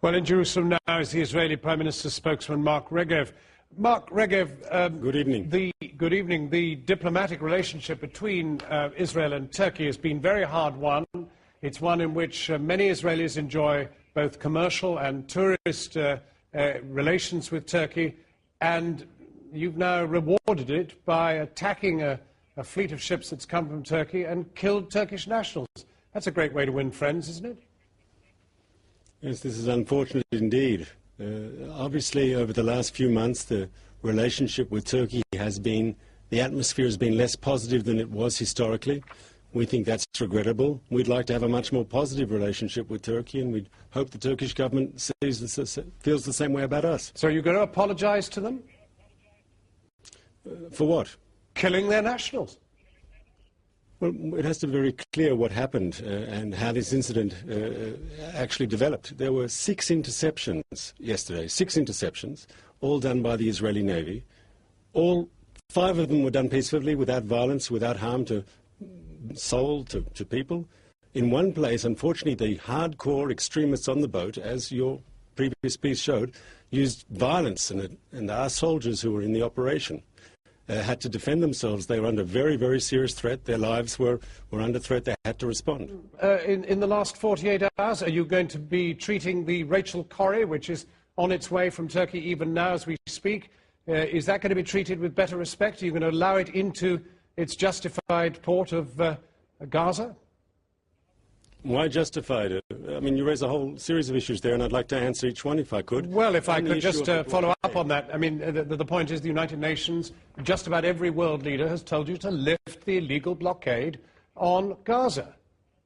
Well, in Jerusalem now is the Israeli Prime Minister's spokesman, Mark Regev. Mark Regev, good evening. Good evening. The diplomatic relationship between Israel and Turkey has been very hard won. It's one in which many Israelis enjoy both commercial and tourist relations with Turkey, and you've now rewarded it by attacking a fleet of ships that's come from Turkey and killed Turkish nationals. That's a great way to win friends, isn't it? Yes, this is unfortunate indeed. Obviously, over the last few months, the relationship with Turkey has been, the atmosphere has been less positive than it was historically. We think that's regrettable. We'd like to have a much more positive relationship with Turkey, and we'd hope the Turkish government feels the same way about us. So you're going to apologize to them? For what? Killing their nationals. Well, it has to be very clear what happened and how this incident actually developed. There were 6 interceptions yesterday, 6 interceptions, all done by the Israeli Navy. All 5 of them were done peacefully, without violence, without harm to soul, to people. In one place, unfortunately, the hardcore extremists on the boat, as your previous piece showed, used violence, and our soldiers who were in the operation had to defend themselves. They were under very, very serious threat. Their lives were under threat. They had to respond. In the last 48 hours, are you going to be treating the Rachel Corrie, which is on its way from Turkey even now as we speak? Is that going to be treated with better respect? Are you going to allow it into its justified port of Gaza? Why justified? I mean, you raise a whole series of issues there, and I'd like to answer each one if I could. Well, if I could just follow up on that. I mean, the point is the United Nations, just about every world leader has told you to lift the illegal blockade on Gaza.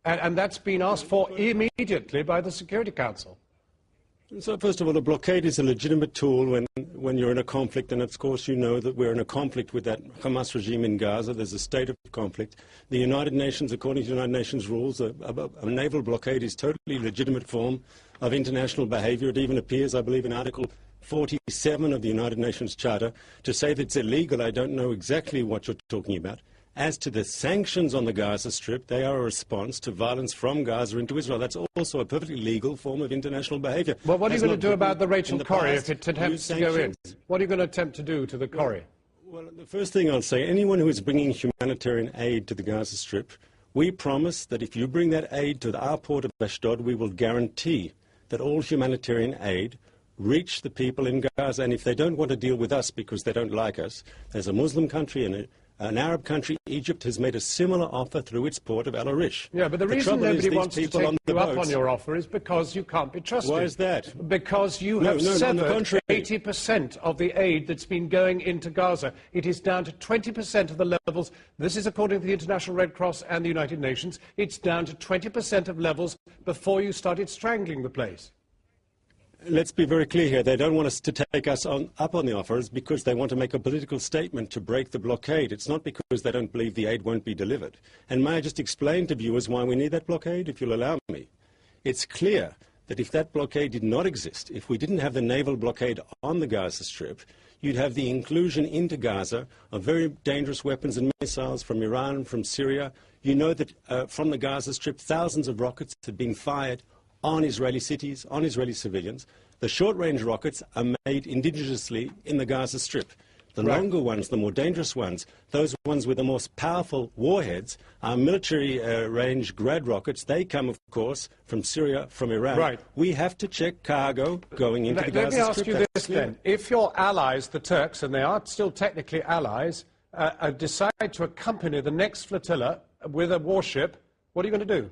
And that's been asked for immediately by the Security Council. So, first of all, a blockade is a legitimate tool when you're in a conflict, and of course you know that we're in a conflict with that Hamas regime in Gaza. There's a state of conflict. The United Nations, according to the United Nations rules, a naval blockade is a totally legitimate form of international behavior. It even appears, I believe, in Article 47 of the United Nations Charter. To say that it's illegal, I don't know exactly what you're talking about. As to the sanctions on the Gaza Strip, they are a response to violence from Gaza into Israel. That's also a perfectly legal form of international behavior. Well, what are you going to do about the Rachel Corrie if it attempts to go in? What are you going to attempt to do to the Corrie? Well, the first thing I'll say, anyone who is bringing humanitarian aid to the Gaza Strip, we promise that if you bring that aid to our port of Ashdod, we will guarantee that all humanitarian aid reach the people in Gaza. And if they don't want to deal with us because they don't like us, there's a Muslim country and an Arab country, Egypt, has made a similar offer through its port of Al Arish. Yeah, but the reason nobody wants to take you up on your offer is because you can't be trusted. Why is that? Because you have severed 80% of the aid that's been going into Gaza. It is down to 20% of the levels. This is according to the International Red Cross and the United Nations. It's down to 20% of levels before you started strangling the place. Let's be very clear here. They don't want us to take us up on the offers because they want to make a political statement to break the blockade. It's not because they don't believe the aid won't be delivered. And may I just explain to viewers why we need that blockade, if you'll allow me? It's clear that if that blockade did not exist, if we didn't have the naval blockade on the Gaza Strip, you'd have the inclusion into Gaza of very dangerous weapons and missiles from Iran, from Syria. You know that from the Gaza Strip, thousands of rockets have been fired on Israeli cities, on Israeli civilians. The short-range rockets are made indigenously in the Gaza Strip. The longer ones, the more dangerous ones, those ones with the most powerful warheads, are military-range Grad rockets. They come, of course, from Syria, from Iran. Right. We have to check cargo going into the Gaza Strip. Let me ask you this then. If your allies, the Turks, and they are still technically allies, decide to accompany the next flotilla with a warship, what are you going to do?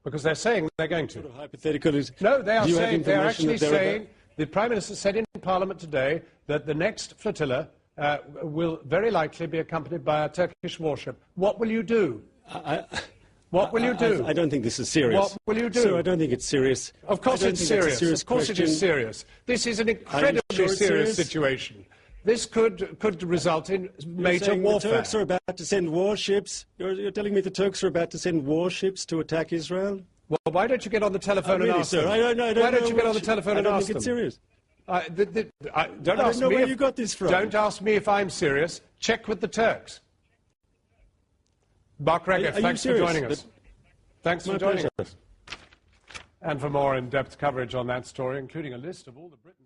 Because they're saying they're going to. Sort of hypothetical is, no, they are saying, they're actually saying, the Prime Minister said in Parliament today that the next flotilla will very likely be accompanied by a Turkish warship. What will you do? What will you do? I don't think this is serious. What will you do? Sir, I don't think it's serious. Of course it's serious. Of course it is serious. This is an incredibly serious situation. This could result in major warfare. The Turks are about to send warships. You're telling me the Turks are about to send warships to attack Israel? Well, why don't you get on the telephone and ask them? I don't know. Why don't you get on the telephone and ask them? I don't think it's serious. Don't ask me where you got this from. Don't ask me if I'm serious. Check with the Turks. Mark Regev, thanks for joining us. Thanks for joining us. And for more in-depth coverage on that story, including a list of all the Britain's